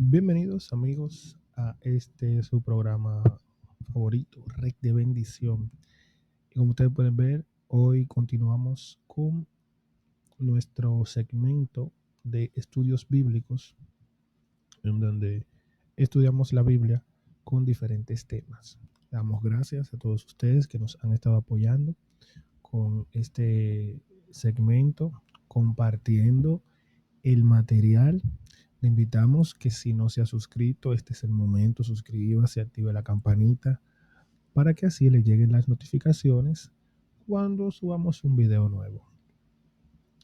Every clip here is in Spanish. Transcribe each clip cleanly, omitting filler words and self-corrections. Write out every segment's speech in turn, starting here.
Bienvenidos amigos a este su programa favorito, Red de Bendición. Y como ustedes pueden ver, hoy continuamos con nuestro segmento de estudios bíblicos, en donde estudiamos la Biblia con diferentes temas. Damos gracias a todos ustedes que nos han estado apoyando con este segmento, compartiendo el material. Le invitamos que si no se ha suscrito, este es el momento, suscríbase, active la campanita para que así le lleguen las notificaciones cuando subamos un video nuevo.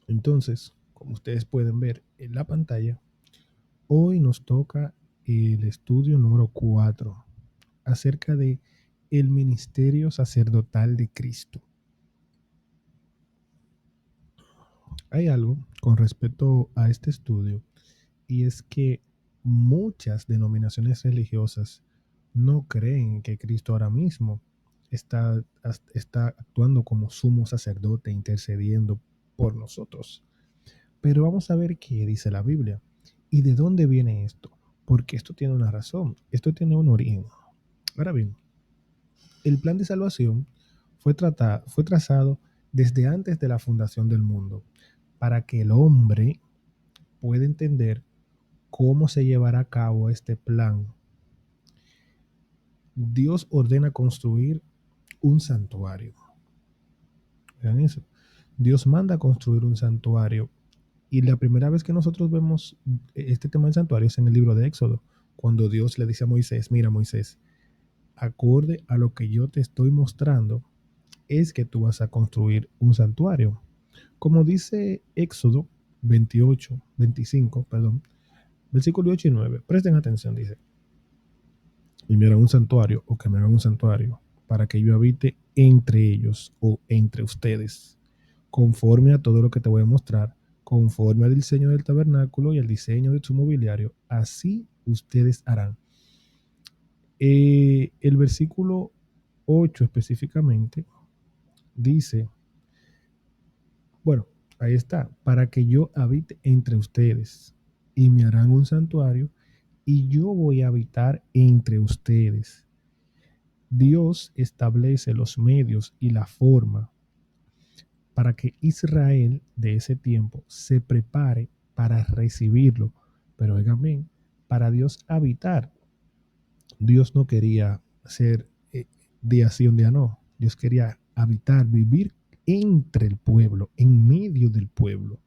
Entonces, como ustedes pueden ver en la pantalla, hoy nos toca el estudio número 4 acerca de el ministerio sacerdotal de Cristo. Hay algo con respecto a este estudio, y es que muchas denominaciones religiosas no creen que Cristo ahora mismo está actuando como sumo sacerdote intercediendo por nosotros. Pero vamos a ver qué dice la Biblia y de dónde viene esto, porque esto tiene una razón, esto tiene un origen. Ahora bien, el plan de salvación fue trazado desde antes de la fundación del mundo para que el hombre pueda entender cómo se llevará a cabo este plan. Dios ordena construir un santuario. Vean eso. Dios manda construir un santuario. Y la primera vez que nosotros vemos este tema del santuario es en el libro de Éxodo, cuando Dios le dice a Moisés, mira Moisés, acorde a lo que yo te estoy mostrando, es que tú vas a construir un santuario. Como dice Éxodo 25, versículo 8 y 9, presten atención, dice, y me harán un santuario, o que me hagan un santuario, para que yo habite entre ellos o entre ustedes, conforme a todo lo que te voy a mostrar, conforme al diseño del tabernáculo y al diseño de su mobiliario, así ustedes harán. El versículo 8 específicamente dice, bueno, ahí está, para que yo habite entre ustedes y me harán un santuario y yo voy a habitar entre ustedes. Dios establece los medios y la forma para que Israel de ese tiempo se prepare para recibirlo. Pero oigan bien, para Dios habitar, Dios no quería ser día sí, un día no. Dios quería habitar, vivir entre el pueblo, en medio del pueblo.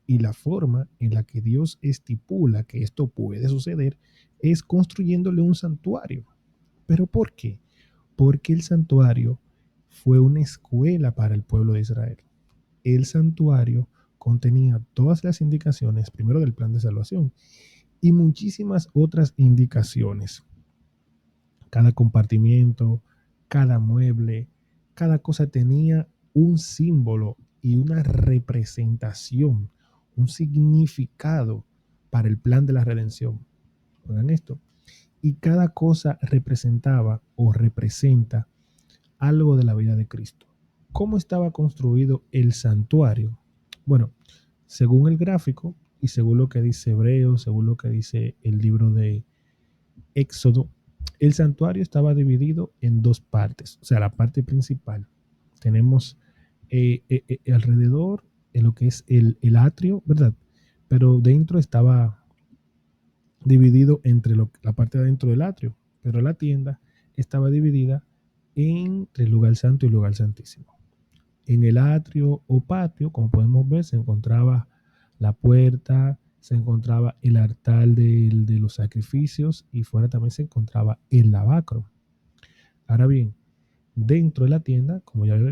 Y la forma en la que Dios estipula que esto puede suceder es construyéndole un santuario. ¿Pero por qué? Porque el santuario fue una escuela para el pueblo de Israel. El santuario contenía todas las indicaciones, primero del plan de salvación, y muchísimas otras indicaciones. Cada compartimiento, cada mueble, cada cosa tenía un símbolo y una representación, un significado para el plan de la redención. Oigan esto. Y cada cosa representaba o representa algo de la vida de Cristo. ¿Cómo estaba construido el santuario? Bueno, según el gráfico y según lo que dice Hebreo, según lo que dice el libro de Éxodo, el santuario estaba dividido en dos partes. O sea, la parte principal. Tenemos alrededor lo que es el atrio, ¿verdad? Pero dentro estaba dividido entre la parte de adentro del atrio, pero la tienda estaba dividida entre el lugar santo y el lugar santísimo. En el atrio o patio, como podemos ver, se encontraba la puerta, se encontraba el altar de los sacrificios y fuera también se encontraba el lavacro. Ahora bien, dentro de la tienda, como ya había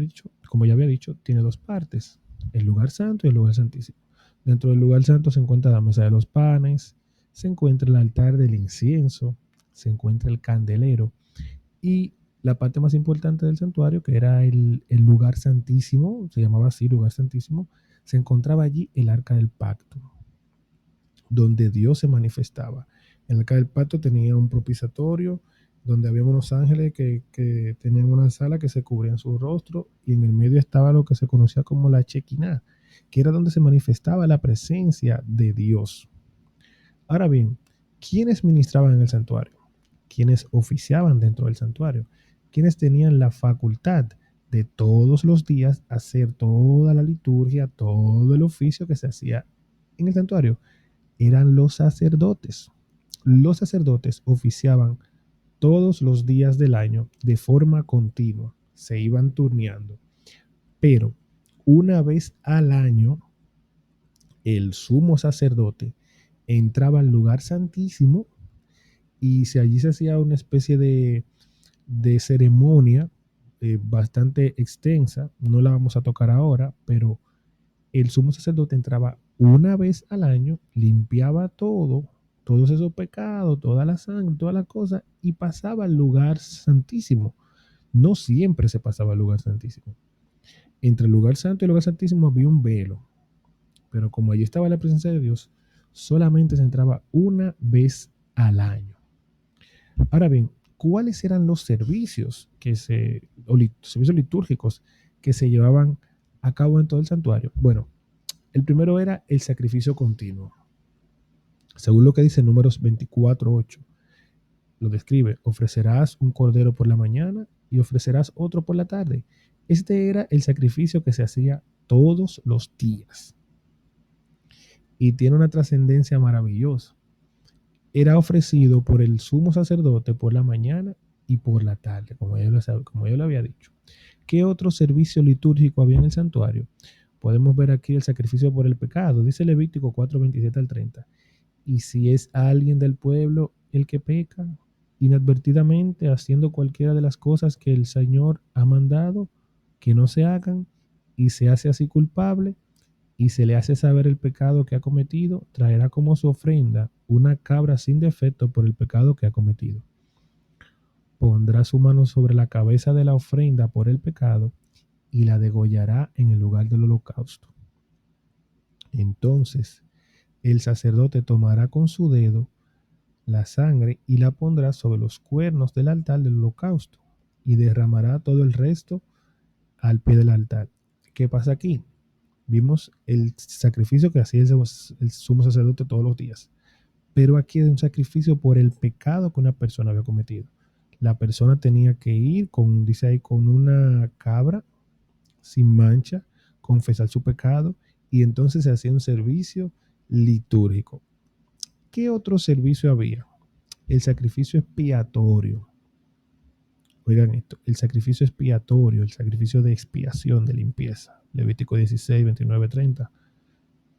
dicho, tiene dos partes, el lugar santo y el lugar santísimo. Dentro del lugar santo se encuentra la mesa de los panes, se encuentra el altar del incienso, se encuentra el candelero y la parte más importante del santuario, que era el lugar santísimo, se llamaba así, lugar santísimo, se encontraba allí el arca del pacto, donde Dios se manifestaba. El arca del pacto tenía un propiciatorio, donde había unos ángeles que tenían una sala que se cubrían su rostro, y en el medio estaba lo que se conocía como la Shekinah, que era donde se manifestaba la presencia de Dios. Ahora bien, ¿Quiénes ministraban en el santuario? ¿Quiénes oficiaban dentro del santuario? ¿Quiénes tenían la facultad de todos los días hacer toda la liturgia, todo el oficio que se hacía en el santuario? Eran los sacerdotes. Los sacerdotes oficiaban todos los días del año de forma continua, se iban turneando, pero una vez al año el sumo sacerdote entraba al lugar santísimo y si allí se hacía una especie de ceremonia bastante extensa, no la vamos a tocar ahora, pero el sumo sacerdote entraba una vez al año, limpiaba todo, todos esos pecados, toda la sangre, todas las cosas, y pasaba al lugar santísimo. No siempre se pasaba al lugar santísimo. Entre el lugar santo y el lugar santísimo había un velo, pero como allí estaba la presencia de Dios, solamente se entraba una vez al año. Ahora bien, ¿cuáles eran los servicios servicios litúrgicos que se llevaban a cabo en todo el santuario? Bueno, el primero era el sacrificio continuo. Según lo que dice Números 24:8, lo describe: ofrecerás un cordero por la mañana y ofrecerás otro por la tarde. Este era el sacrificio que se hacía todos los días y tiene una trascendencia maravillosa. Era ofrecido por el sumo sacerdote por la mañana y por la tarde, como yo lo había dicho. ¿Qué otro servicio litúrgico había en el santuario? Podemos ver aquí el sacrificio por el pecado. Dice Levítico 4:27-30. Y si es alguien del pueblo el que peca inadvertidamente haciendo cualquiera de las cosas que el Señor ha mandado que no se hagan y se hace así culpable y se le hace saber el pecado que ha cometido, traerá como su ofrenda una cabra sin defecto por el pecado que ha cometido. Pondrá su mano sobre la cabeza de la ofrenda por el pecado y la degollará en el lugar del holocausto. Entonces el sacerdote tomará con su dedo la sangre y la pondrá sobre los cuernos del altar del holocausto y derramará todo el resto al pie del altar. ¿Qué pasa aquí? Vimos el sacrificio que hacía el sumo sacerdote todos los días, pero aquí es un sacrificio por el pecado que una persona había cometido. La persona tenía que ir dice ahí, con una cabra sin mancha, confesar su pecado y entonces se hacía un servicio litúrgico. ¿Qué otro servicio había? El sacrificio expiatorio. Oigan esto, el sacrificio expiatorio, el sacrificio de expiación, de limpieza. Levítico 16, 29, 30.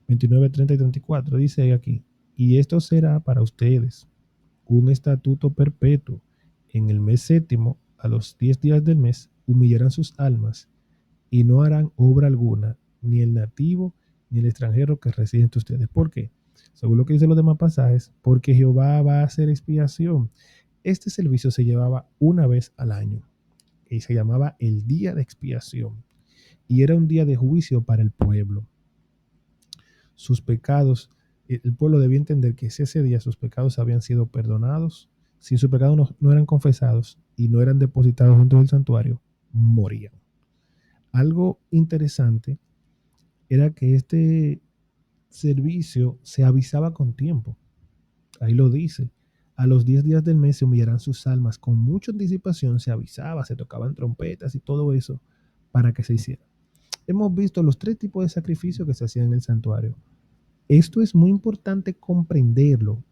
29, 30 y 34 dice aquí: y esto será para ustedes un estatuto perpetuo. En el mes séptimo, a los 10 días del mes, humillarán sus almas y no harán obra alguna, ni el nativo ni el extranjero que reside entre ustedes. ¿Por qué? Según lo que dicen los demás pasajes, porque Jehová va a hacer expiación. Este servicio se llevaba una vez al año y se llamaba el día de expiación y era un día de juicio para el pueblo. Sus pecados, el pueblo debía entender que si ese día sus pecados habían sido perdonados, si sus pecados no eran confesados y no eran depositados dentro del santuario, morían. Algo interesante era que este servicio se avisaba con tiempo. Ahí lo dice. A los 10 días del mes se humillarán sus almas. Con mucha anticipación se avisaba, se tocaban trompetas y todo eso para que se hiciera. Hemos visto los tres tipos de sacrificios que se hacían en el santuario. Esto es muy importante comprenderlo.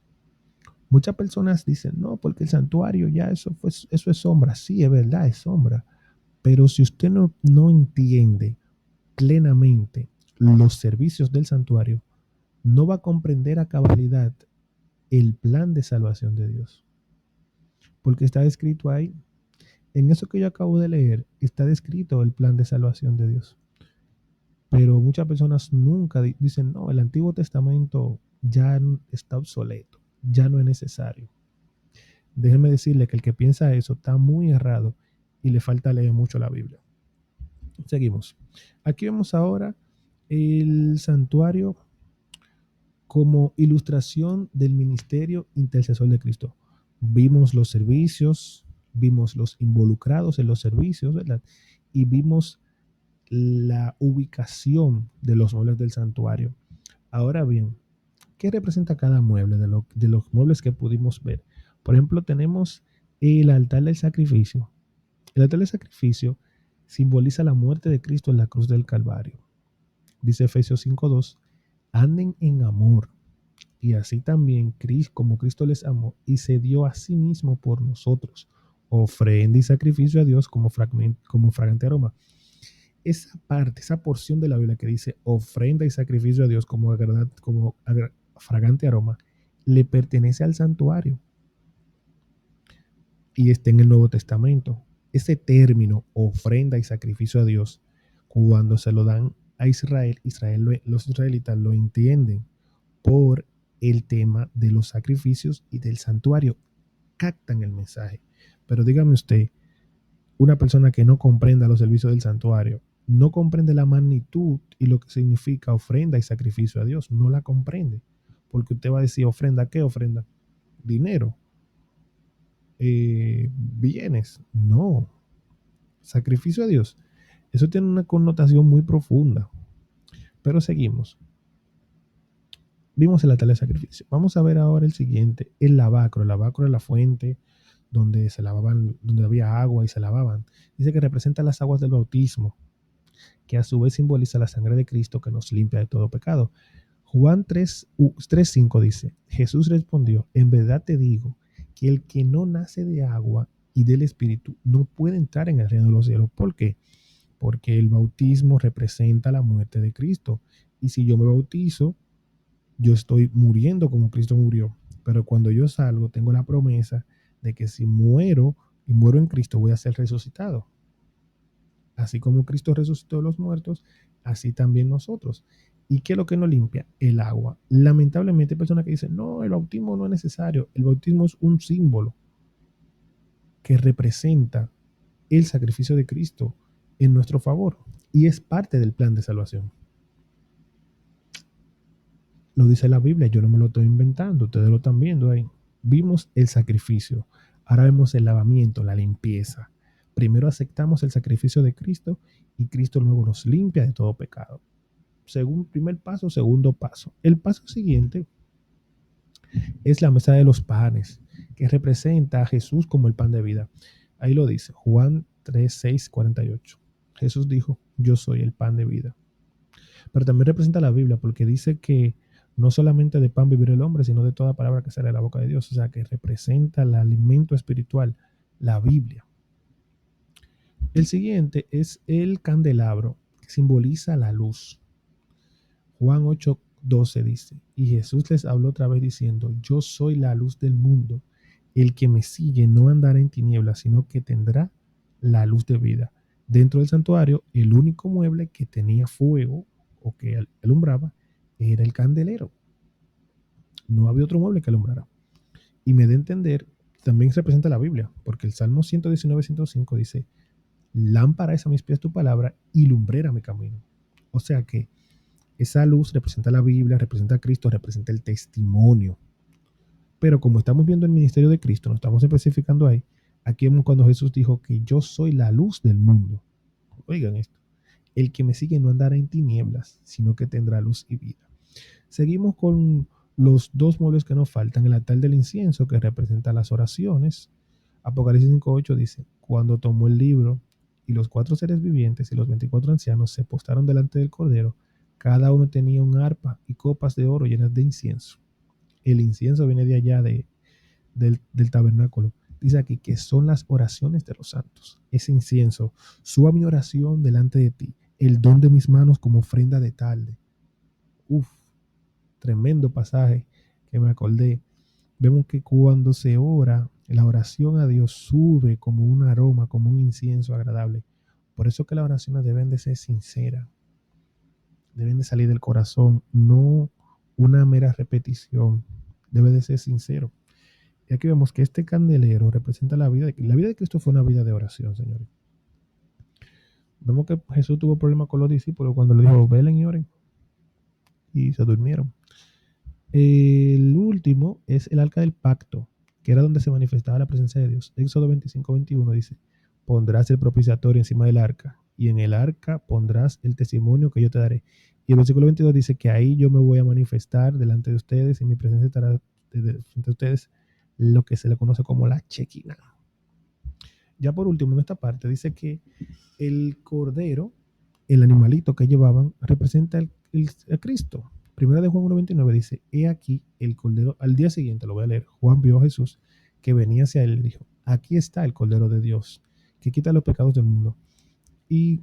Muchas personas dicen, no, porque el santuario ya eso es sombra. Sí, es verdad, es sombra. Pero si usted no entiende plenamente los servicios del santuario, no va a comprender a cabalidad el plan de salvación de Dios. Porque está escrito ahí, en eso que yo acabo de leer, está descrito el plan de salvación de Dios. Pero muchas personas nunca dicen, no, el Antiguo Testamento ya está obsoleto, ya no es necesario. Déjeme decirle que el que piensa eso está muy errado y le falta leer mucho la Biblia. Seguimos. Aquí vemos ahora el santuario como ilustración del ministerio intercesor de Cristo. Vimos los servicios, vimos los involucrados en los servicios, ¿verdad? Y vimos la ubicación de los muebles del santuario. Ahora bien, ¿Qué representa cada mueble de los muebles que pudimos ver? Por ejemplo, tenemos el altar del sacrificio. El altar del sacrificio simboliza la muerte de Cristo en la cruz del Calvario. Dice Efesios 5:2, anden en amor. Y así también, como Cristo les amó y se dio a sí mismo por nosotros, ofrenda y sacrificio a Dios como fragante aroma. Esa parte, esa porción de la Biblia que dice ofrenda y sacrificio a Dios como fragante aroma, le pertenece al santuario y está en el Nuevo Testamento. Ese término, ofrenda y sacrificio a Dios, cuando se lo dan a Israel, los israelitas lo entienden por el tema de los sacrificios y del santuario, captan el mensaje. Pero dígame usted, una persona que no comprenda los servicios del santuario, no comprende la magnitud y lo que significa ofrenda y sacrificio a Dios, no la comprende. Porque usted va a decir, ¿ofrenda qué ofrenda? Dinero, bienes, no, sacrificio a Dios. Eso tiene una connotación muy profunda. Pero seguimos. Vimos el altar de sacrificio. Vamos a ver ahora el siguiente, el lavacro. El lavacro es la fuente donde se lavaban, donde había agua y se lavaban. Dice que representa las aguas del bautismo, que a su vez simboliza la sangre de Cristo que nos limpia de todo pecado. Juan 3:5 dice, Jesús respondió, en verdad te digo que el que no nace de agua y del Espíritu no puede entrar en el reino de los cielos. ¿Por qué? Porque el bautismo representa la muerte de Cristo. Y si yo me bautizo, yo estoy muriendo como Cristo murió. Pero cuando yo salgo, tengo la promesa de que si muero y muero en Cristo, voy a ser resucitado. Así como Cristo resucitó de los muertos, así también nosotros. ¿Y qué es lo que nos limpia? El agua. Lamentablemente hay personas que dicen, no, el bautismo no es necesario. El bautismo es un símbolo que representa el sacrificio de Cristo en nuestro favor y es parte del plan de salvación. Lo dice la Biblia, yo no me lo estoy inventando, ustedes lo están viendo ahí. Vimos el sacrificio, ahora vemos el lavamiento, la limpieza. Primero aceptamos el sacrificio de Cristo y Cristo luego nos limpia de todo pecado. Primer paso, segundo paso. El paso siguiente es la mesa de los panes, que representa a Jesús como el pan de vida. Ahí lo dice, Juan 3:6-48. Jesús dijo, yo soy el pan de vida. Pero también representa la Biblia, porque dice que no solamente de pan vivirá el hombre, sino de toda palabra que sale de la boca de Dios. O sea, que representa el alimento espiritual, la Biblia. El siguiente es el candelabro, que simboliza la luz. Juan 8:12 dice, y Jesús les habló otra vez diciendo, yo soy la luz del mundo. El que me sigue no andará en tinieblas, sino que tendrá la luz de vida. Dentro del santuario, el único mueble que tenía fuego o que alumbraba era el candelero. No había otro mueble que alumbrara. Y me da a entender, también representa la Biblia, porque el Salmo 119:105 dice, lámpara es a mis pies tu palabra y lumbrera mi camino. O sea que esa luz representa la Biblia, representa a Cristo, representa el testimonio. Pero como estamos viendo el ministerio de Cristo, nos estamos especificando ahí, aquí vemos cuando Jesús dijo que yo soy la luz del mundo. Oigan esto, el que me sigue no andará en tinieblas, sino que tendrá luz y vida. Seguimos con los dos muebles que nos faltan, el altar del incienso que representa las oraciones. Apocalipsis 5:8 dice, cuando tomó el libro y los 4 seres vivientes y los 24 ancianos se postraron delante del Cordero, cada uno tenía un arpa y copas de oro llenas de incienso. El incienso viene de allá del tabernáculo. Dice aquí que son las oraciones de los santos. Ese incienso, suba mi oración delante de ti, el don de mis manos como ofrenda de tarde. Uf, tremendo pasaje que me acordé. Vemos que cuando se ora, la oración a Dios sube como un aroma, como un incienso agradable. Por eso que las oraciones deben de ser sinceras, deben de salir del corazón, no una mera repetición, debe de ser sincero. Y aquí vemos que este candelero representa la vida de Cristo fue una vida de oración, señores. Vemos que Jesús tuvo problemas con los discípulos cuando le dijo, velen y oren, y se durmieron. El último es el arca del pacto, que era donde se manifestaba la presencia de Dios. Éxodo 25:21 dice, pondrás el propiciatorio encima del arca, y en el arca pondrás el testimonio que yo te daré. Y el versículo 22 dice que ahí yo me voy a manifestar delante de ustedes y mi presencia estará frente a ustedes, lo que se le conoce como la Chequina. Ya por último, en esta parte dice que el cordero, el animalito que llevaban, representa a Cristo. Primera de Juan 1:29 dice, he aquí el cordero. Al día siguiente, lo voy a leer, Juan vio a Jesús que venía hacia él y dijo, aquí está el cordero de Dios, que quita los pecados del mundo. Y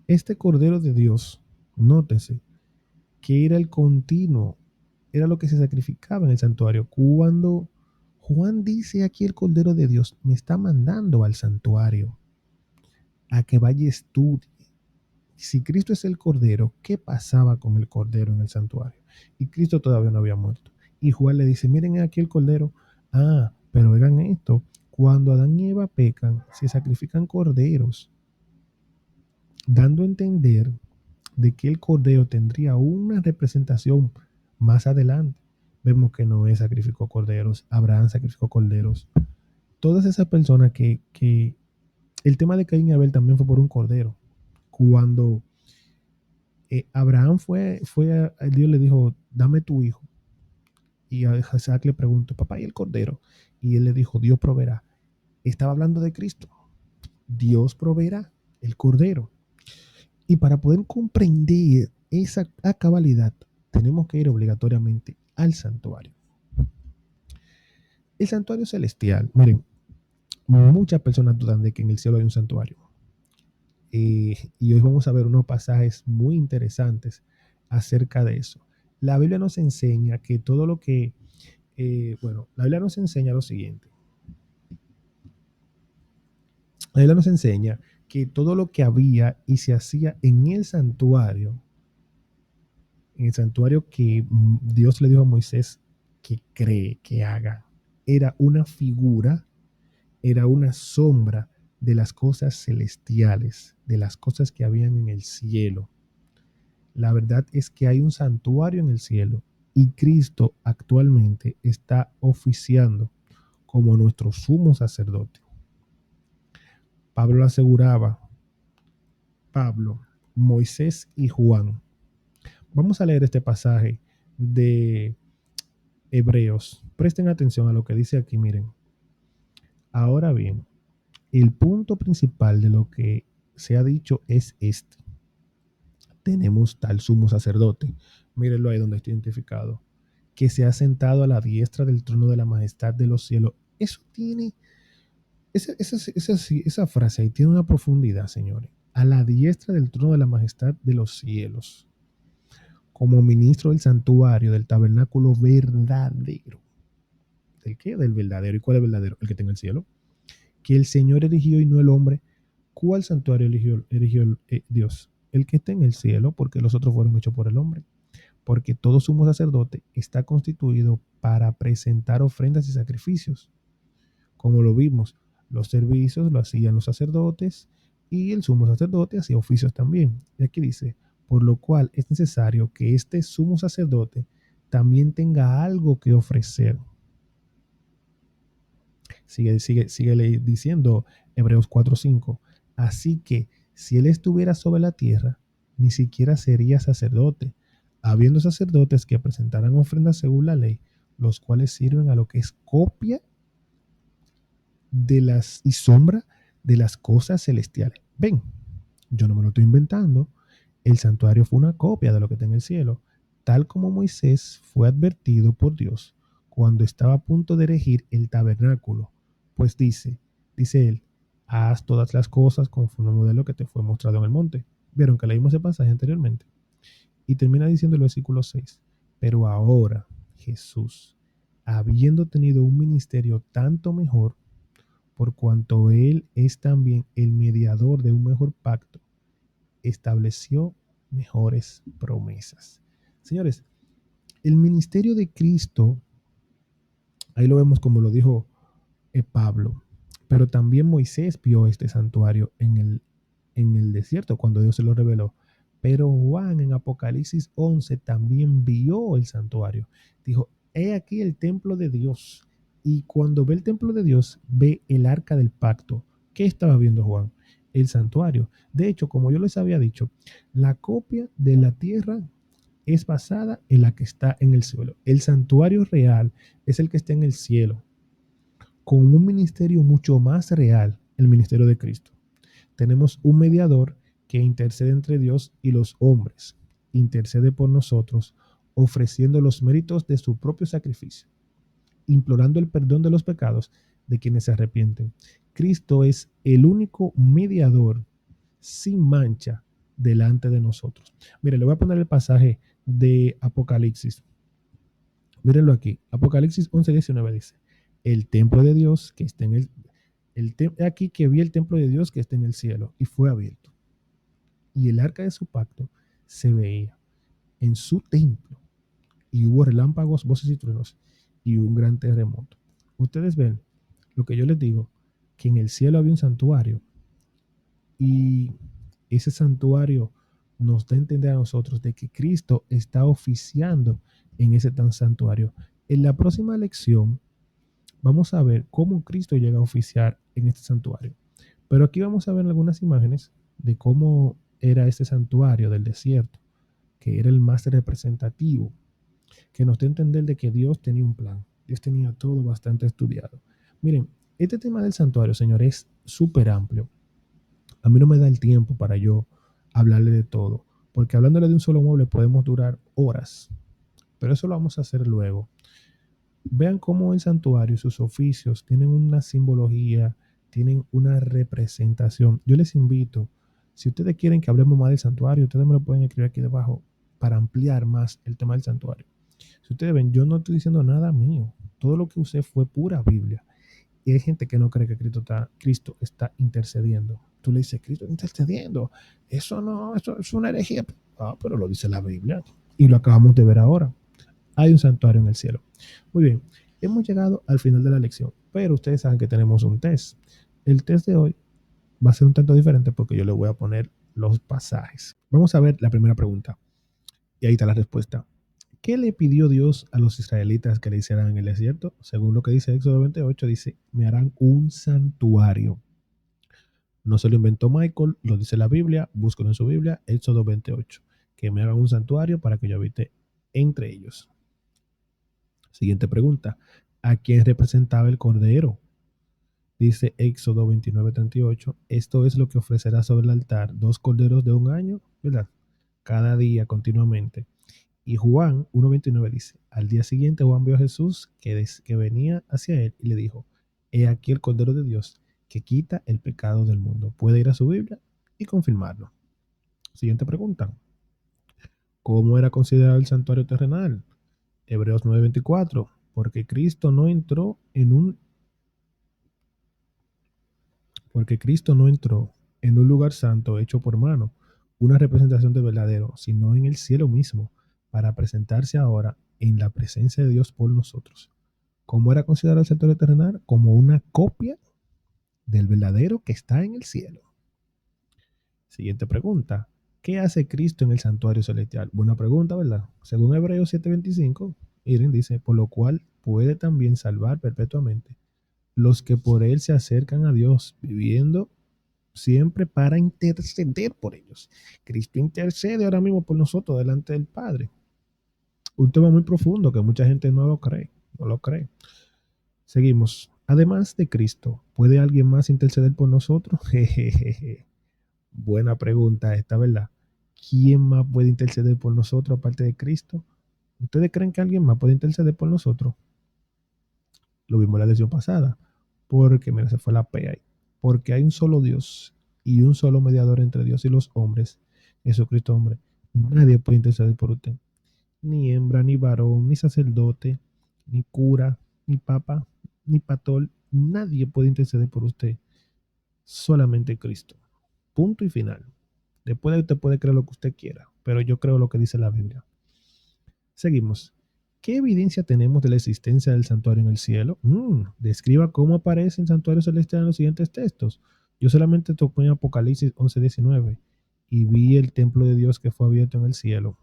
este cordero de Dios, nótese, que era el continuo, era lo que se sacrificaba en el santuario. Cuando Juan dice aquí el cordero de Dios, me está mandando al santuario a que vaya y estudie. Si Cristo es el Cordero, ¿qué pasaba con el Cordero en el santuario? Y Cristo todavía no había muerto. Y Juan le dice, miren aquí el Cordero. Ah, pero oigan esto, cuando Adán y Eva pecan, se sacrifican corderos, dando a entender de que el Cordero tendría una representación más adelante. Vemos que Noé sacrificó corderos, Abraham sacrificó corderos. Todas esas personas que el tema de Caín y Abel también fue por un cordero. Cuando Abraham Dios le dijo, dame tu hijo. Y a Isaac le preguntó, papá, ¿y el cordero? Y él le dijo, Dios proveerá. Estaba hablando de Cristo. Dios proveerá el cordero. Y para poder comprender esa cabalidad, tenemos que ir obligatoriamente al santuario. El santuario celestial, miren, muchas personas dudan de que en el cielo hay un santuario. Y hoy vamos a ver unos pasajes muy interesantes acerca de eso. La Biblia nos enseña que todo lo que, la Biblia nos enseña lo siguiente. La Biblia nos enseña que todo lo que había y se hacía en el santuario que Dios le dijo a Moisés que cree, que haga, era una figura, era una sombra de las cosas celestiales, de las cosas que habían en el cielo. La verdad es que hay un santuario en el cielo y Cristo actualmente está oficiando como nuestro sumo sacerdote. Pablo aseguraba, Moisés y Juan. Vamos a leer este pasaje de Hebreos. Presten atención a lo que dice aquí, miren. Ahora bien, el punto principal de lo que se ha dicho es este. Tenemos tal sumo sacerdote, mírenlo ahí donde está identificado, que se ha sentado a la diestra del trono de la majestad de los cielos. Eso tiene, esa frase ahí tiene una profundidad, señores. A la diestra del trono de la majestad de los cielos, como ministro del santuario, del tabernáculo verdadero. ¿Del qué? Del verdadero. ¿Y cuál es el verdadero? El que está en el cielo. Que el Señor eligió y no el hombre. ¿Cuál santuario eligió Dios? El que está en el cielo, porque los otros fueron hechos por el hombre. Porque todo sumo sacerdote está constituido para presentar ofrendas y sacrificios. Como lo vimos, los servicios lo hacían los sacerdotes y el sumo sacerdote hacía oficios también. Y aquí dice, por lo cual es necesario que este sumo sacerdote también tenga algo que ofrecer. Sigue diciendo Hebreos 4:5. Así que si él estuviera sobre la tierra, ni siquiera sería sacerdote, habiendo sacerdotes que presentaran ofrendas según la ley, los cuales sirven a lo que es copia de las y sombra de las cosas celestiales. Ven, yo no me lo estoy inventando. El santuario fue una copia de lo que está en el cielo, tal como Moisés fue advertido por Dios cuando estaba a punto de erigir el tabernáculo. Pues dice él, haz todas las cosas conforme al modelo que te fue mostrado en el monte. Vieron que leímos ese pasaje anteriormente. Y termina diciendo el versículo 6, pero ahora Jesús, habiendo tenido un ministerio tanto mejor, por cuanto Él es también el mediador de un mejor pacto, estableció mejores promesas. Señores, el ministerio de Cristo, ahí lo vemos como lo dijo Pablo, pero también Moisés vio este santuario en el desierto cuando Dios se lo reveló. Pero Juan en Apocalipsis 11 también vio el santuario. Dijo, he aquí el templo de Dios. Y cuando ve el templo de Dios, ve el arca del pacto. ¿Qué estaba viendo Juan? el santuario. De hecho, como yo les había dicho, la copia de la tierra es basada en la que está en el cielo. El santuario real es el que está en el cielo, con un ministerio mucho más real, el ministerio de Cristo. Tenemos un mediador que intercede entre Dios y los hombres, intercede por nosotros, ofreciendo los méritos de su propio sacrificio, implorando el perdón de los pecados de quienes se arrepienten. Cristo es el único mediador sin mancha delante de nosotros. Mire, le voy a poner el pasaje de Apocalipsis. Mírenlo aquí. Apocalipsis 11:19 dice, el templo de Dios que está en aquí que vi el templo de Dios que está en el cielo y fue abierto. Y el arca de su pacto se veía en su templo y hubo relámpagos, voces y truenos y un gran terremoto. Ustedes ven lo que yo les digo, que en el cielo había un santuario y ese santuario nos da a entender a nosotros de que Cristo está oficiando en ese tan santuario. En la próxima lección vamos a ver cómo Cristo llega a oficiar en este santuario. Pero aquí vamos a ver algunas imágenes de cómo era este santuario del desierto, que era el más representativo, que nos da a entender de que Dios tenía un plan. Dios tenía todo bastante estudiado. Miren, este tema del santuario, señor, es súper amplio. A mí no me da el tiempo para yo hablarle de todo, porque hablándole de un solo mueble podemos durar horas, pero eso lo vamos a hacer luego. Vean cómo el santuario y sus oficios tienen una simbología, tienen una representación. Yo les invito, si ustedes quieren que hablemos más del santuario, ustedes me lo pueden escribir aquí debajo para ampliar más el tema del santuario. Si ustedes ven, yo no estoy diciendo nada mío. Todo lo que usé fue pura Biblia. Y hay gente que no cree que Cristo está intercediendo. Tú le dices, Cristo está intercediendo. Eso no, eso es una herejía. Ah, pero lo dice la Biblia. Y lo acabamos de ver ahora. Hay un santuario en el cielo. Muy bien, hemos llegado al final de la lección, pero ustedes saben que tenemos un test. El test de hoy va a ser un tanto diferente porque yo le voy a poner los pasajes. Vamos a ver la primera pregunta. Y ahí está la respuesta. ¿Qué le pidió Dios a los israelitas que le hicieran en el desierto? Según lo que dice Éxodo 28, dice, me harán un santuario. No se lo inventó Michael, lo dice la Biblia, búsquelo en su Biblia, Éxodo 28, que me hagan un santuario para que yo habite entre ellos. Siguiente pregunta. ¿A quién representaba el cordero? Dice Éxodo 29:38. Esto es lo que ofrecerá sobre el altar: 2 corderos de un año, ¿verdad? Cada día, continuamente. Y Juan 1:29 dice, al día siguiente Juan vio a Jesús que venía hacia él y le dijo, he aquí el Cordero de Dios que quita el pecado del mundo. Puede ir a su Biblia y confirmarlo. Siguiente pregunta. ¿Cómo era considerado el santuario terrenal? Hebreos 9:24. Porque Cristo no entró en un lugar santo hecho por mano, una representación del verdadero, sino en el cielo mismo, para presentarse ahora en la presencia de Dios por nosotros. ¿Cómo era considerado el santuario terrenal? Como una copia del verdadero que está en el cielo. Siguiente pregunta. ¿Qué hace Cristo en el santuario celestial? Buena pregunta, ¿verdad? Según Hebreos 7:25, miren, dice, por lo cual puede también salvar perpetuamente los que por él se acercan a Dios, viviendo siempre para interceder por ellos. Cristo intercede ahora mismo por nosotros delante del Padre. Un tema muy profundo que mucha gente no lo cree, no lo cree. Seguimos. Además de Cristo, ¿puede alguien más interceder por nosotros? Jejeje. Buena pregunta esta, ¿verdad? ¿Quién más puede interceder por nosotros aparte de Cristo? ¿Ustedes creen que alguien más puede interceder por nosotros? Lo vimos en la lección pasada. Porque, mira, se fue la P ahí. Porque hay un solo Dios y un solo mediador entre Dios y los hombres, Jesucristo hombre. Nadie puede interceder por usted. Ni hembra, ni varón, ni sacerdote, ni cura, ni papa, ni pastor. Nadie puede interceder por usted. Solamente Cristo. Punto y final. Después de usted puede creer lo que usted quiera, pero yo creo lo que dice la Biblia. Seguimos. ¿Qué evidencia tenemos de la existencia del santuario en el cielo? Describa cómo aparece el santuario celestial en los siguientes textos. Yo solamente toqué en Apocalipsis 11:19 y vi el templo de Dios que fue abierto en el cielo.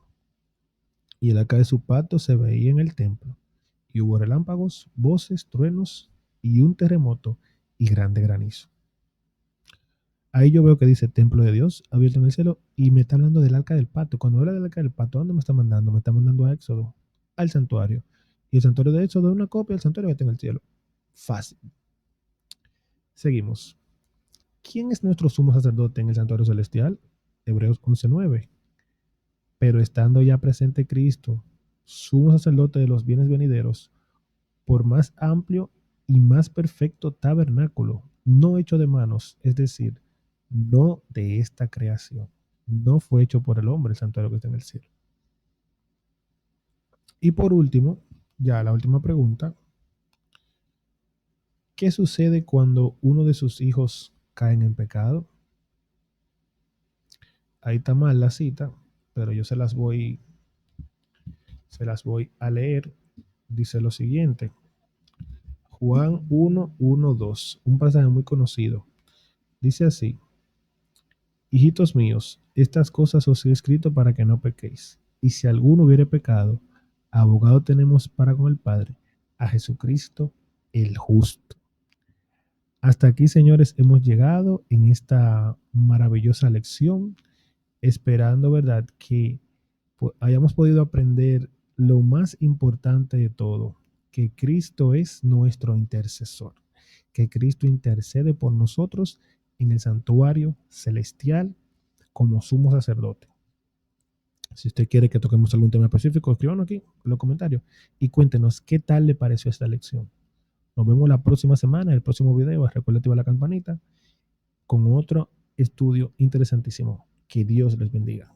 Y el arca de su pacto se veía en el templo. Y hubo relámpagos, voces, truenos y un terremoto y grande granizo. Ahí yo veo que dice templo de Dios abierto en el cielo y me está hablando del arca del pacto. Cuando habla del arca del pacto, ¿dónde me está mandando? Me está mandando a Éxodo, al santuario. Y el santuario de Éxodo es una copia del santuario que está en el cielo. Fácil. Seguimos. ¿Quién es nuestro sumo sacerdote en el santuario celestial? Hebreos 11:9. Pero estando ya presente Cristo, sumo sacerdote de los bienes venideros, por más amplio y más perfecto tabernáculo, no hecho de manos, es decir, no de esta creación. No fue hecho por el hombre el santuario que está en el cielo. Y por último, ya la última pregunta, ¿qué sucede cuando uno de sus hijos cae en pecado? Ahí está mal la cita, pero yo se las voy a leer. Dice lo siguiente, Juan 1:1-2, un pasaje muy conocido. Dice así, hijitos míos, estas cosas os he escrito para que no pequéis. Y si alguno hubiere pecado, abogado tenemos para con el Padre, a Jesucristo el justo. Hasta aquí, señores, hemos llegado en esta maravillosa lección, esperando, ¿verdad?, que hayamos podido aprender lo más importante de todo, que Cristo es nuestro intercesor, que Cristo intercede por nosotros en el santuario celestial como sumo sacerdote. Si usted quiere que toquemos algún tema específico, escríbanos aquí en los comentarios y cuéntenos qué tal le pareció esta lección. Nos vemos la próxima semana, en el próximo video. Recuerda activar la campanita con otro estudio interesantísimo. Que Dios les bendiga.